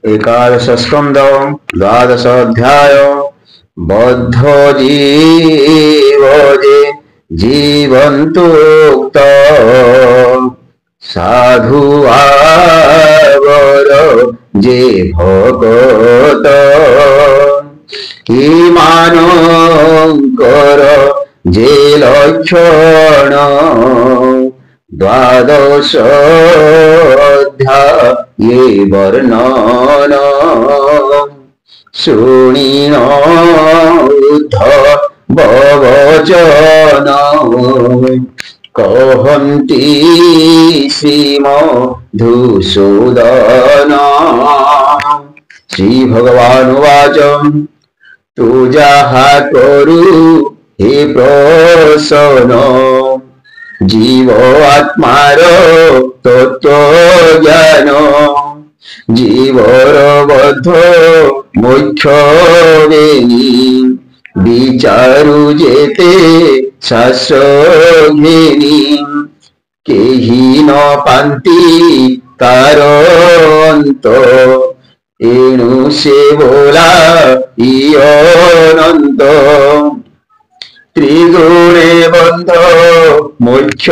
एकादश स्कंद द्वादश अध्याय बद्ध जीव जे जीवन्तुक्त साधु आवर जे भगत इमानंकर जे लक्षण द्वादश अध्याये वर्णन शुणिन उद्धववचन कहन्ति श्रीमधुसूदन श्री भगवानुवाच तू जाहा करु हे प्रसन्न जीव आत्मार तत्व ज्ञान जीवर बद्ध मोक्ष वेनी विचारु जेते शास्त्रघेनी केही न पांति तार अंत एणु से बोला इयनंत त्रिगुणे बंध मोक्ष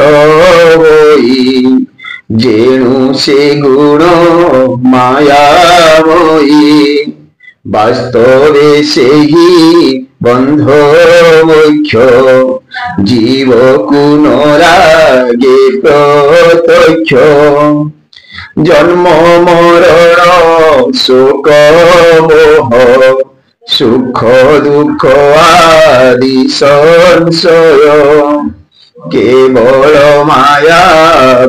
होई जेणु से गुण मायामयी वास्तवे से ही बंध मोक्ष जीव कुनरागे प्रत्यक्ष जन्म मरण शोक मोह सुख दुख आदि संशय केवल माया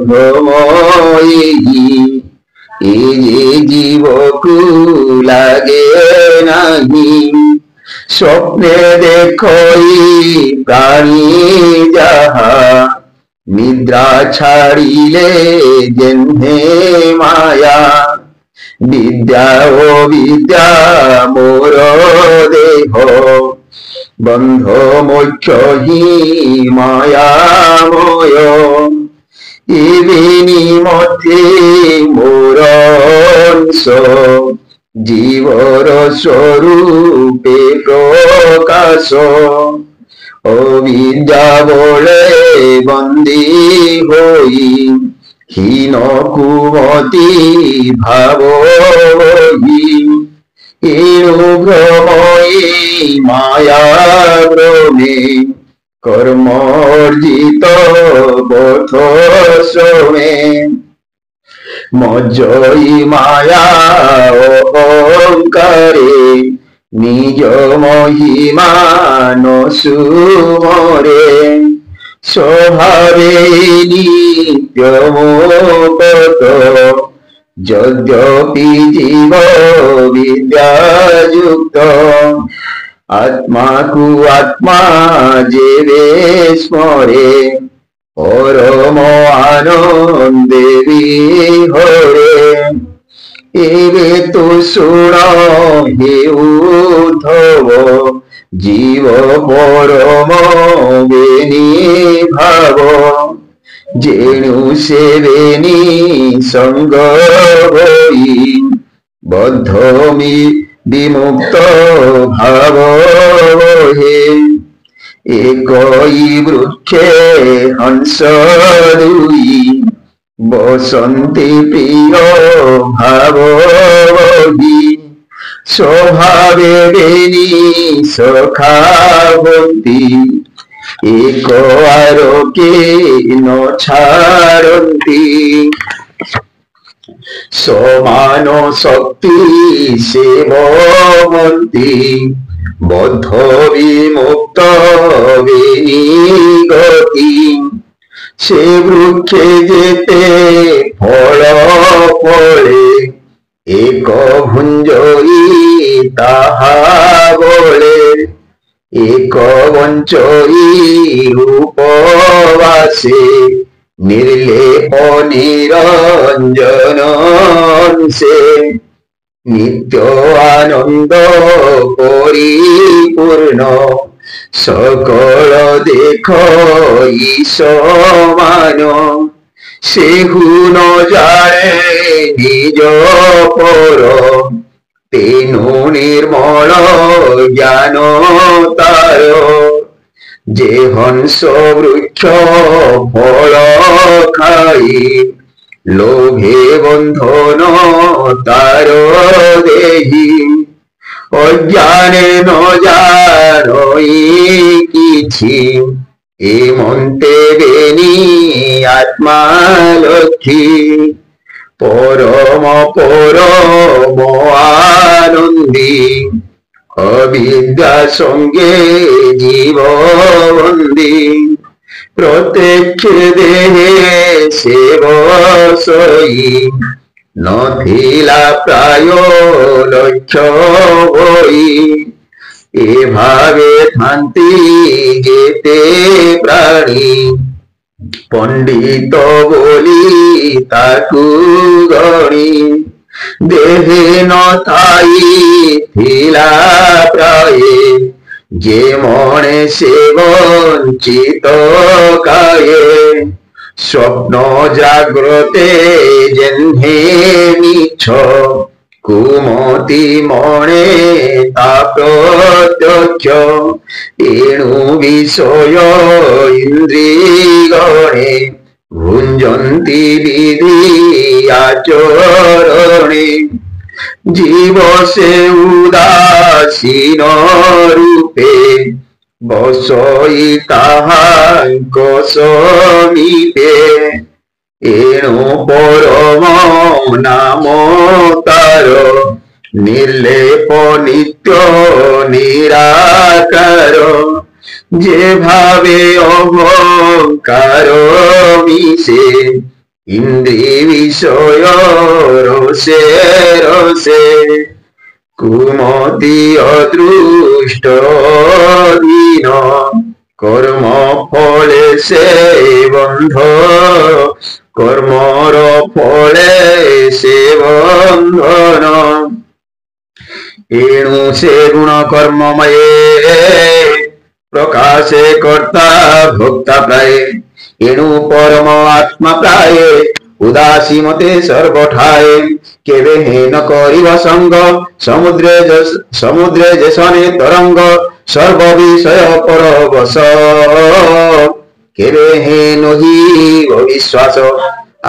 भ्रमयी ए जीव को लागे नहीं स्वप्ने देखई प्राणी जहा निद्रा छाड़िले जन्हे माया विद्या ओ विद्या मोर देह बंध मोक्ष ही मायामय इविनी मध्य मोर अंश जीवर स्वरूपे प्रकाश अविद्या बोले बंदी होई हीन कुमति भाव एणु भ्रमयी माया भ्रमे कर्मर्जित बोध श्रमे मज्जयी माया अहंकारे निज महिमा न सुमरे स्वभावे नित्यमोपत यद्यपि जीव विद्यायुक्त आत्मा को आत्मा जेवे स्मरे परम आनंदे विहरे एवे तो सुण हे उद्धव जीव परम बेनी भाव जेणु सेवेनी संग होई बद्ध विमुक्त भाव हे एकई वृक्षे हंस दुई बसंती प्रिय भाव स्वभावे बेनी सखा होती एक आरोके न छाड़ती समान शक्ति से भवन्ति बद्ध विमुक्त गति से वृक्षे जेते फल फले एक भुंजई ताहा बोले एक वंचई उपवासे निर्लेप निरंजन से नित्य आनंद परिपूर्ण सकल देख ईसमान से न जाने निज पर निर्मल ज्ञान तार जे हंस वृक्ष फल खाई लोभे बंधन तार देही अज्ञाने न जानई किछि एमन्ते बेनी आत्मा लक्ष्मी परम आनंदी अविद्या संगे जीव बंदी प्रत्यक्ष देहे सेव सई नथिला प्राय लक्ष्य होई ए भावे थांती जेते प्राणी पंडित बोली ताकू गणी देहे न थाई थिला प्राय जे मणे से वंचित काये स्वप्न जाग्रते जन्हे मिछ कुमति मणे ता प्रत्यक्ष एणु विषय इंद्रियगणे भुंजन्ति विधि आचरणे जीव से उदासीन रूपे बसई ताहांक समीपे एणु परम नाम तार निर्लेप नित्य निराकार जे भावे अहंकार मिशे इंद्रिय विषय रसे रसे कुमति अदृष्ट दीन कर्म फले से बंध कर्मर फले से बंधन एणु से गुण कर्ममये प्रकाशे कर्ता भोक्ता प्राय एणु परम आत्मा प्राय उदासी मते सर्वठाए केवे हेन करिव संग समुद्रे जसने तरंग सर्व विषय परवश केवे हेन ही विश्वास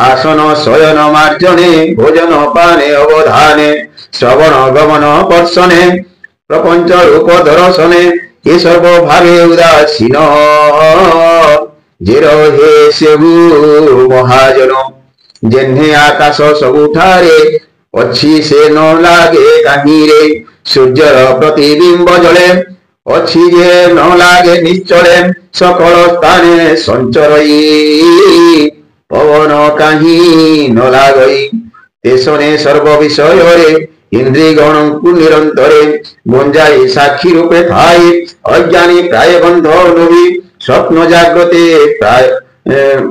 आसन शयन मार्जने भोजन पाने अवधाने श्रवण गमन पर्शने प्रपंच रूप दर्शने ये सर्व भावे उदासीन जे रहे सेहु महाजन जेन्हे आकाश सबुठारे अच्छी से न लागे काहीरे सूर्यर प्रतिबिंब जले अच्छी जे न लागे निश्चले सकल स्थाने संचरई पवन काही न लागई तेसने सर्व विषय इंद्रियगण को निरंतरे गुंजाई साक्षी रूपे थाई अज्ञानी प्राय बंध लोभी स्वप्न जाग्रते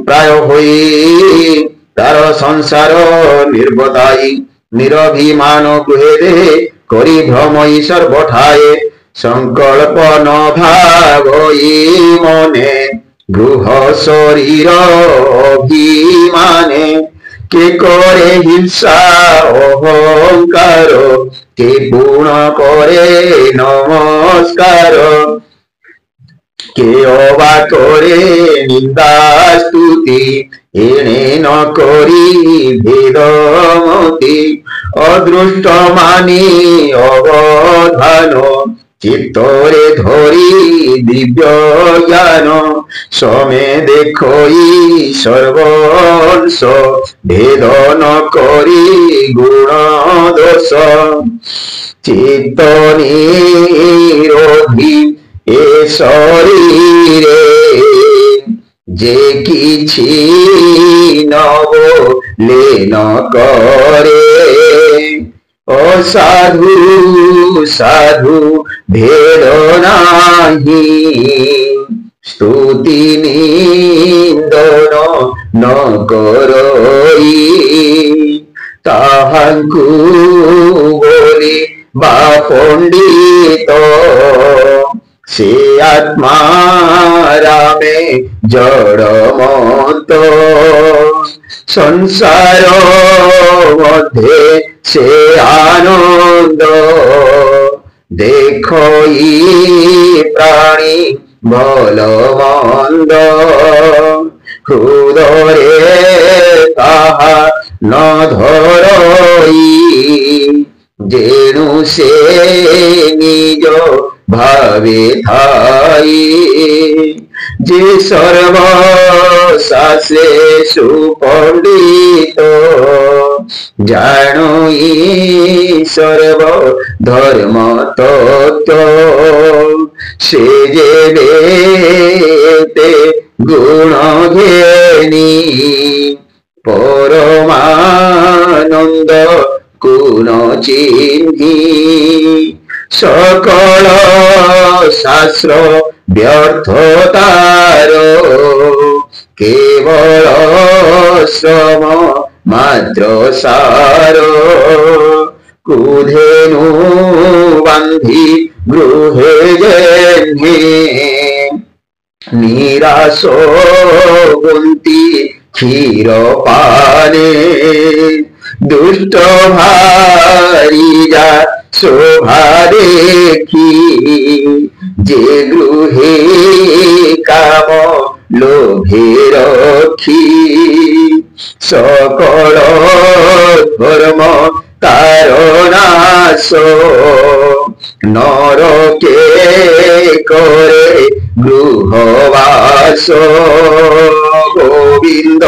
प्राय होई तार संसार निर्बताई निरभिमान गृहे देहे करी भ्रमई सर्वठाए संकल्प न भावई मने गृह शरीर अभिमाने के करे हिंसा अहंकार के पूर्ण करे नमस्कार के अवा करे निंदा स्तुति एणे न करी भेदमति अदृष्ट मानी अवधान चित्तरे धरी दिव्य ज्ञान समे देखई सर्वंश भेद न करी गुण दोष चित्त निरोधी ए शरीरे जे किछि न बोले न करे असाधु साधु भेद नाही स्तुति निंदन न करई ताहांकु बोली बा पंडित से आत्मा रामे जड़मत संसार मध्ये से आनंद देखो प्राणी भल मंद हृदय ताहा न धरई जेणु से निज भावे थाई जे सर्व शास्त्रे सुपंडित जानो सर्व धर्म तत्व से जे वेते गुण घेनी परमानंद गुण चिन्ही सकल शास्त्र व्यर्थतार केवल श्रम मात्र सार क्रोधेनु बंधी गृहे जन्हे निराश गुंती क्षीर पाने दुष्ट भारिया शोभा देखी जे गृहे काम लोभे रखी सकल धर्म तारनाश नरके करे गृहवास गोविंद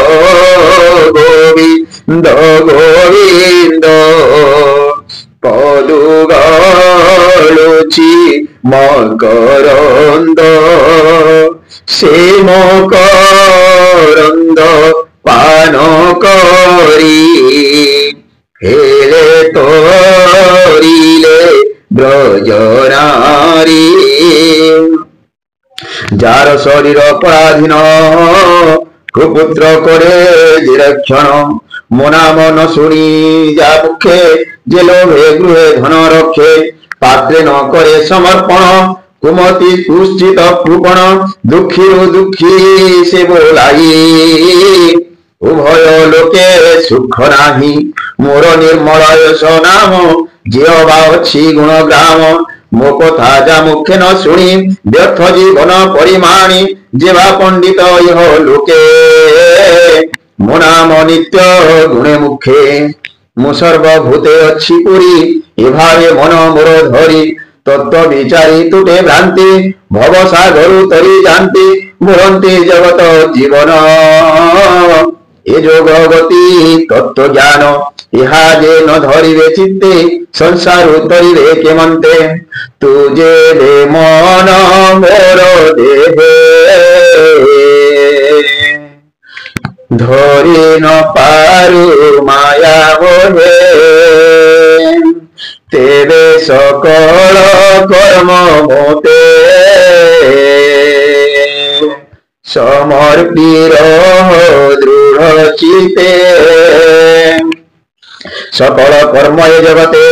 गोविंद गोविंद पदुगलुची मकरंद से मकरंद पान करी हेले तोरिले ब्रजनारी जार शरीर पराधीन कुपुत्र करे निरक्षण मोना मन शुणी जा मुखे जे लोभे गृहे धन रखे पात्रे न करे समर्पण कुमति कुश्चित कृपण दुखी दुखी से बोलाई उभय लोके सुख नाही मोर निर्मल यश नाम जीवा अच्छी गुण ग्राम मो कथा जा मुखे न शुणी व्यर्थ जीवन परिमाणी जेवा पंडित यह लोके मो नाम नित्य गुणे मुखे मु सर्वभूते अच्छी पुरी एभावे मन मोर धरी तत्व विचारी तुटे भ्रांति भव सागरु तरी जानती मुहंती जगत जीवन ए जोग गति तत्व ज्ञान इहा जे न धरिवे चित्ते संसार उतरिवे केमंते तुझे दे मन मोर देहे धरि न पारु माया मोहे तेरे सकल कर्म मोते समर्पी दृढ़ चिते सकल कर्म ये जगते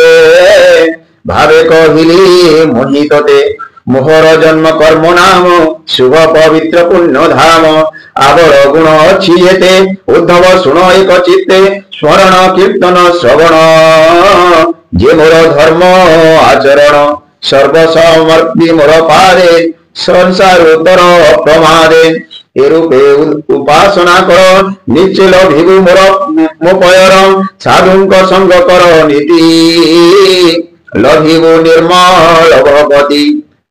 भावे कहिली मोहितते मोहर जन्म कर्म नाम शुभ पवित्र पुण्य धाम आवर गुण अच्छी एते उद्धव शुण एक चित्ते स्मरण कीर्तन श्रवण जे मोर धर्म आचरण सर्वसमर्पी मोर पारे संसार उतर प्रमादे ए रूपे उपासना कर निश्चल भिगु मोर मो पयर साधुंक संग कर नीति लभिगु निर्मल भगवती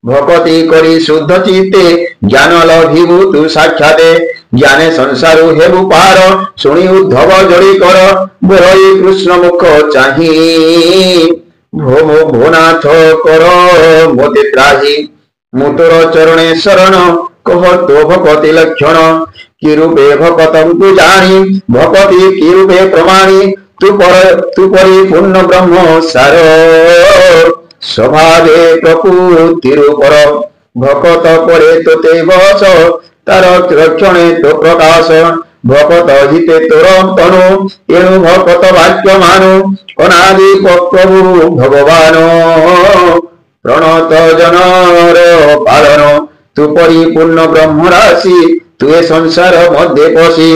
भक्ति करी शुद्ध चित्ते ज्ञान लभिगु तु साक्षाते ज्ञाने संसारु हेबु पार शुणी उद्धव जोड़ी कर बोरई कृष्ण मुख चाही भोमो भोनाथ कर मोते त्राही मुतुर चरणे शरण कह तो भक्ति लक्षण कि रूपे भक्तम तु जानी भक्ति कि रूपे प्रमाणी तु परि पूर्ण ब्रह्म सार स्वभावे प्रकृति रूपर भक्त परे तोते बस तार रक्षणे तो प्रकाश भक्त हिते तोर तनु एणु भक्त वाक्य मानु अनादि प्रभु भगवान प्रणत जनर पालन तु परिपूर्ण ब्रह्म राशि तुए संसार मध्य पशि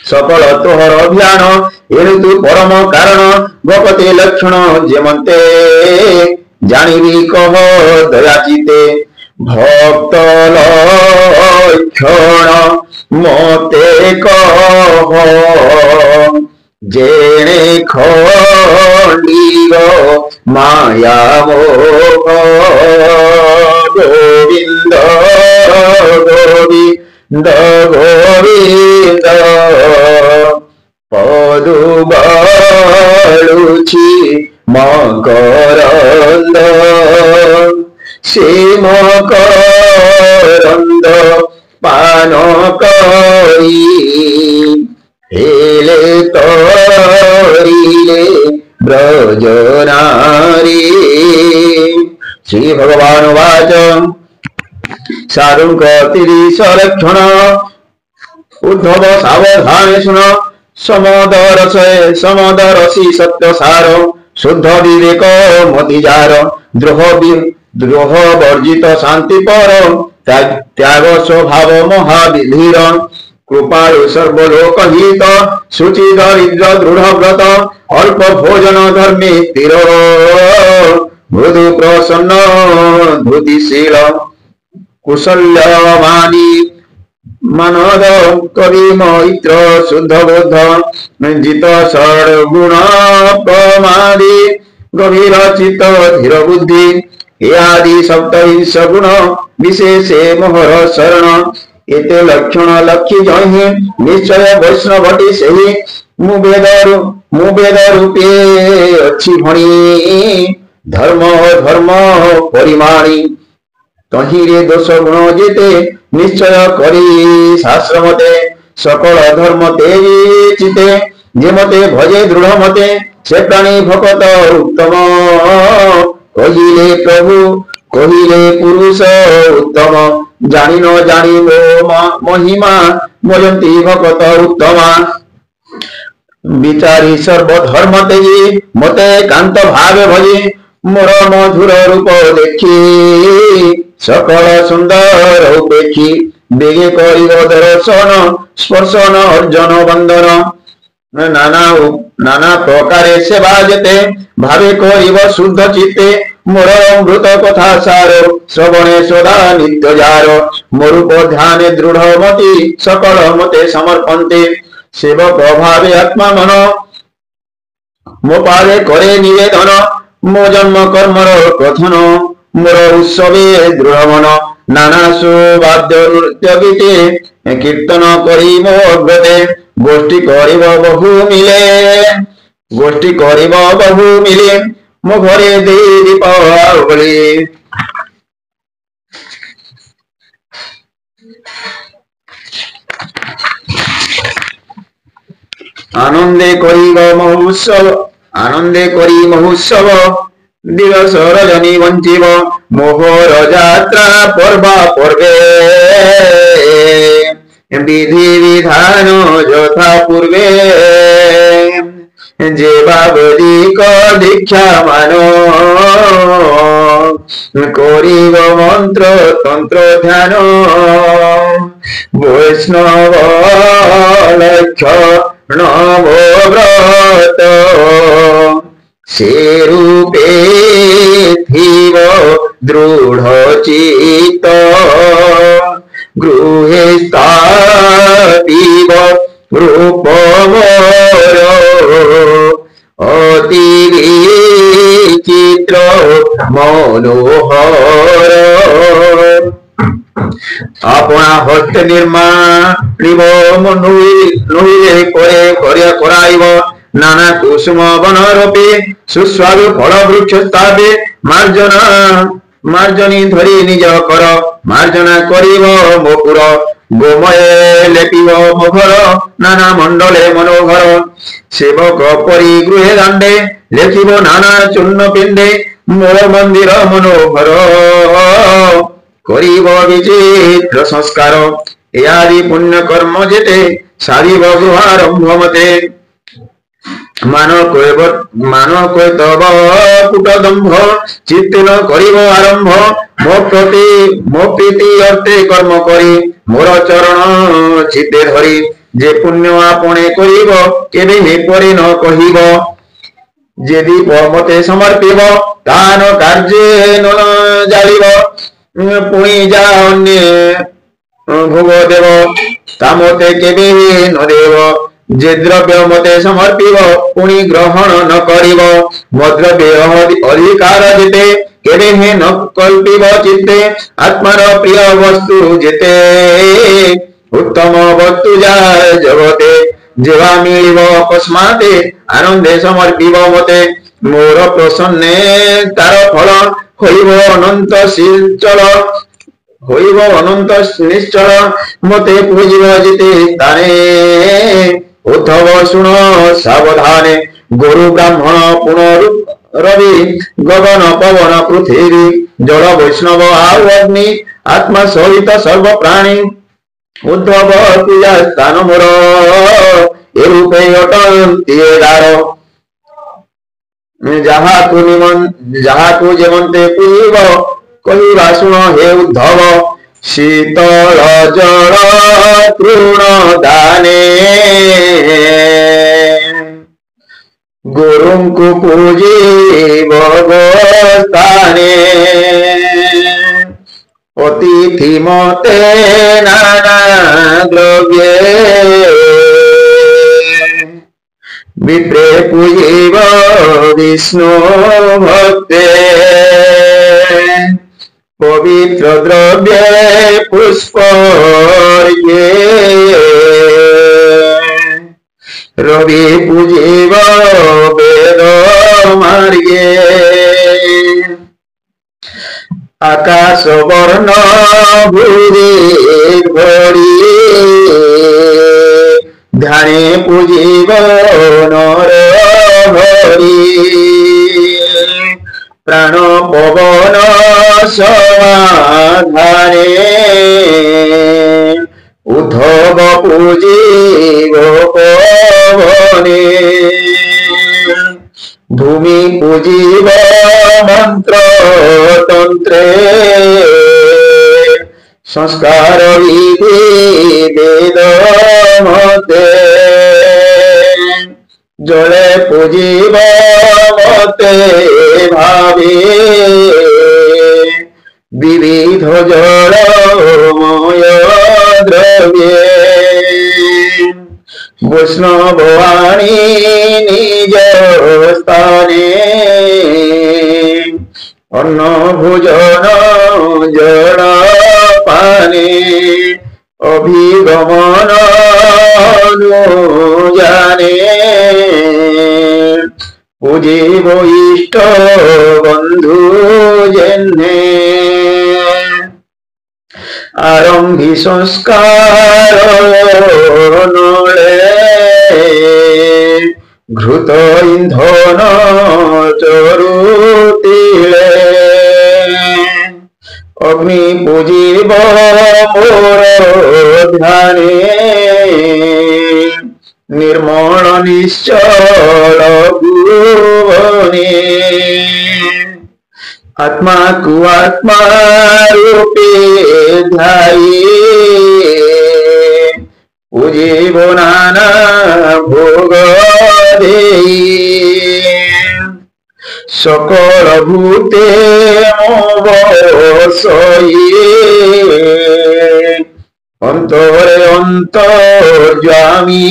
सकल तोहर अभियान एणु तु परम कारण भक्ति लक्षण जेमंते জানিবি কহ দয়াচিতে ভক্ত লক্ষণ মতে কহ জেনে খণ্ডিব মায়া মোহ গোবিন্দ গোবিন্দ গোবিন্দ পদু বালুছি মকরন্দ সে মকরন্দ পান করি হেলে তরিলে ব্রজ নারী। শ্রী ভগবান বাচ সাধুঙ্ক 30 লক্ষণ উদ্ধব সাবধানে শুন সমদরসি সত্য সার শুদ্ধ বিবেক মতি যার দ্রোহ বর্জিত শান্তি পর ত্যাগ স্বভাব মহাবিধীর কৃপালু সর্বলোক হিত শুচি দরিদ্র দৃঢ় ব্রত অল্প ভোজন ধর্মে স্থির মৃদু প্রসন্ন ধুতিশীল কুশল্যমানি মানদ কবি মৈত্র শুদ্ধ বুদ্ধ জিত সর্গুণ প্রমাদি গভীর চিত্ত ধীর বুদ্ধি এ আদি সপ্তবিংশ গুণ বিশেষে মোহর শরণ এতে লক্ষণ লক্ষী জহি নিশ্চয় বৈষ্ণবটি ସେହି ମୁଁ ବେଦ ରୂପେ ଅଛି ଭଣି ଧର୍ମ ଧର୍ମ ପରିମାଣି ତହିଁରେ ଦୋଷ ଗୁଣ ଯେତେ ନିଶ୍ଚୟ କରି ଶାସ୍ତ୍ର ମତେ সকল ধর্ম তেজি চিতে যে মতে ভজে দৃঢ় মতে সে প্রাণী ভকত উত্তম কহিলে প্রভু কহিলে পুরুষ উত্তম জানি ন জানি মহিমা বলন্তি ভকত উত্তমা বিচারি সর্বধর্ম তেজি মতে কান্ত ভাবে ভজি মোর মধুর রূপ দেখি সকল সুন্দর উপেক্ষী বেগে করিব দর্শন স্পর্শন অর্জন বন্দন নানা প্রকারে সেবা যেতে ভাবে করিব শুদ্ধ চিত্তে মোর অমৃত কথা সার শ্রবণে সদা নিত্য যার মরূপ ধ্যানে দৃঢ় মতি সকল মতে সমর্পন্তে সেবক ভাবে আত্মা মন মো পাদে করে নিবেদন মো জন্ম কর্মর কথন মোর উৎসবে দৃঢ় মন নানা সুবাদ্য নৃত্য গীতে কীর্তন করি মো অগ্রতে গোষ্ঠী করিব বহু মিলে মো ঘরে দেই দীপাবলি আনন্দে করি মহোৎসব দিবস রজনী বঞ্চিব মোহর যাত্রা পর্বা পর্বে বিধি বিধান যথা পূর্বে যে বাবদিক দীক্ষা মান করিব মন্ত্র তন্ত্র ধ্যান বৈষ্ণব লক্ষণ ব্রত সে রূপে থিব দৃঢ় চিত্ত গৃহে স্থাপিব রূপ মোর অতি বিচিত্র মনোহর আপনা হস্তে নির্মাণিব নহিলে করে করাইব নানা কুসুম বনরূপে সুস্বাদু ফল বৃক্ষ স্থাপে মার্জনী ধরি নিজ কর মার্জনা করিব মপুর গোময়ে লেপিব মুখর নানা মণ্ডলে মনোহর সেবক পরি গৃহে দাণ্ডে লেখিব নানা চূর্ণ পিণ্ডে মোর মন্দির মনোহর করিব বিচিত্র সংস্কার এ আদি পুণ্য কর্ম যেতে সারিব গৃহারম্ভ মতে মান কৈতব কুট দম্ভ চিত্তে ন করিব আরম্ভ মো প্রীতি অর্থে কর্ম করি মোর চরণ চিত্তে ধরি যে পুণ্য আপনে করিব কেবে হে পরে ন কহিব যে দীপ মতে সমর্পিব তান কার্যে নন জালিব পুଣି যা অন্যে ভোগ দেব তা মতে কেবে ন দেব যে দ্রব্য মতে সমর্পিব পুଣି গ্রহণ ন করিব মদ্রব্য অধিকার যেতে কেবে হে ন কল্পিব চিত্তে আত্মার প্রিয় বস্তু যেতে উত্তম বস্তু যায় জগতে যেবা মিলিব অকস্মাতে আনন্দে সমর্পিব মতে মোর প্রসন্নে তার ফল হইব অনন্ত শিলচল হইব অনন্ত নিশ্চল মতে পুজিব যেতে স্থানে উদ্ধব শুণ সাবধানে গরু ব্রাহ্মণ পুনরূপ রবি গগন পবন পৃথিবী জল বৈষ্ণব আউ অগ্নি আত্মা সহিত সর্ব প্রাণী উদ্ধব পূজা স্থান মোর এরূপে অটন্তি দ্বার যাহাকু যেমন্তে পূজিব কহিবা শুণ হে উদ্ধব শীতল জল তৃণ দানে গুরুଙ୍କୁ পূজিব স্থানে অতিথি মতে নানা দ্রব্যে বিপ্রে পূজিব বিষ্ণু ভক্তে পবিত্র দ্রব্যে পুষ্পর্ঘ্যে রবি পূজিব বেদ মার্গে আকাশ বর্ণ ভূরি ভরি ধ্যানে পূজিব নর হরি প্রাণ পবন সমাধানে উদ্ধব পূজিব পবনে ভূমি পূজিব মন্ত্র তন্ত্রে সংস্কার বিধি বেদ মতে জলে পূজিব মতে ভাবে বিবিধ জলময় দ্রব্যে বৈষ্ণব আনি নিজ স্থানে অন্ন ভোজন জল পানে অভিগমন জানে পূজিব ইষ্ট বন্ধু জেনে আরম্ভি সংস্কার নলে ঘৃত ইন্ধন চরুতিলে অগ্নি পূজিব মোর ধ্যানে निर्मल निश्चल भुवने आत्मा को आत्मा रूपे ध्याये पूजिब नाना भोग देई सकल भूते मोबसये অন্তরে অন্তর্যামী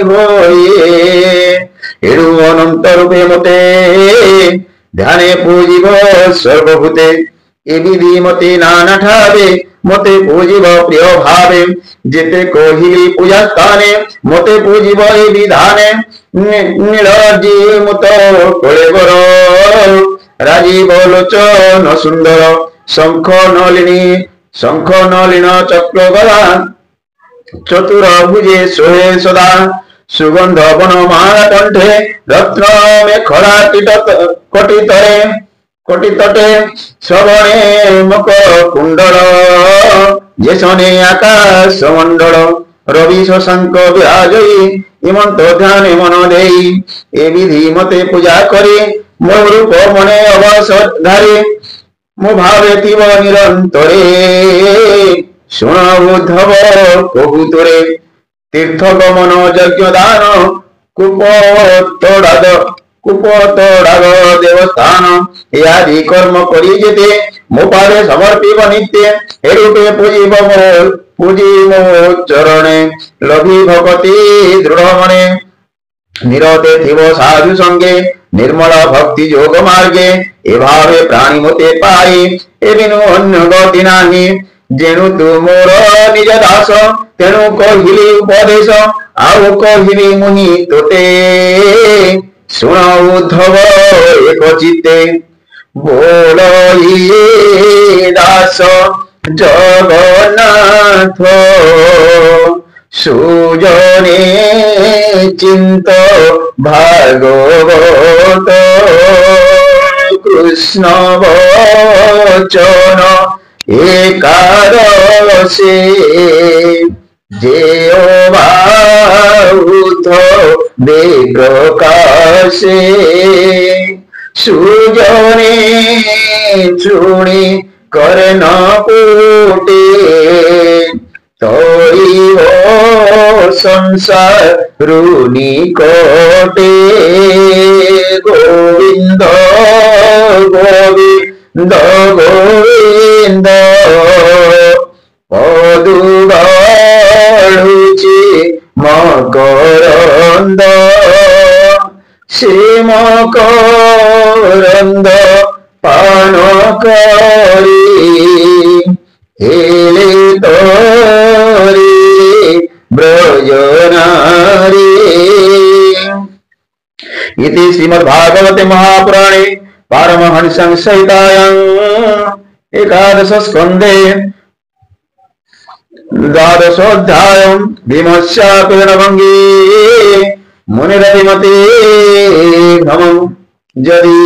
হয়ে এরু অনন্ত রূপে মতে ধ্যানে পূজিব সর্বভূতে এ বিধি মতে নানা ঠাবে মতে পূজিব প্রিয় ভাবে যেতে কহিলি পূজা স্থানে মতে পূজিব এই বিধানে নীলজি মত করে বর রাজীব লোচন সুন্দর শঙ্খ নলিন চক্র গলা চতুর্ভুজে সোহে সদা সুগন্ধ বনমালা কণ্ঠে রত্ন মেখলা কটিতটে শ্রবণে মুখ কুণ্ডল যেশনে আকাশ মণ্ডল রবি শশাঙ্ক বিরাজয়ী ইমন্ত ধ্যানে মন দেই এ বিধি মতে পূজা করে মোর রূপ মনে অবসর ধারে মো ভাবে তিব নিরন্তরে শুণ উদ্ধব কহুতরে তীর্থ গমন যজ্ঞ দান কূপ কুপতড়াগ দেবস্থান এ আদি কর্ম করি যেতে মো পারে সমর্পিব নিত্যে এরূপে পুজিব চরণে লভি ভগতি দৃঢ় মনে নিরতে থিব সাধু সঙ্গে निर्मल भक्ति जोग मार्गे एभावे प्राणी मते पाई एबिनु अन्य गति नाही जेनु तु मोर निज दास तेनु कहिली उपदेश आउ कहिली मुनि तोते सुन उद्धव एक चित्ते बोलो ये दास जगन्नाथ सुजने चिंत भागवत कृष्ण वचन एकादशे जेओ बाहुध बेप्रकाशे सुजने चुणी कर्ण कोटे तोरिव संसार निकटे गोविंद गोविंद गोविंद पदुगाळुची मकरंद श्री मकरंद पान करी हेले तोरी ब्रजनारी। इति श्रीमद्भागवते महापुराणे पारमहंस्यां संहितायां एकादश स्कन्धे द्वादशोऽध्यायं भीमस्यापीडभङ्गे मुनिरतिमते भमं यदि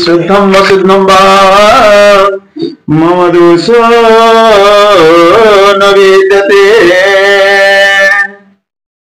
शुद्धं वशुद्धं वा मम दोषो न विद्यते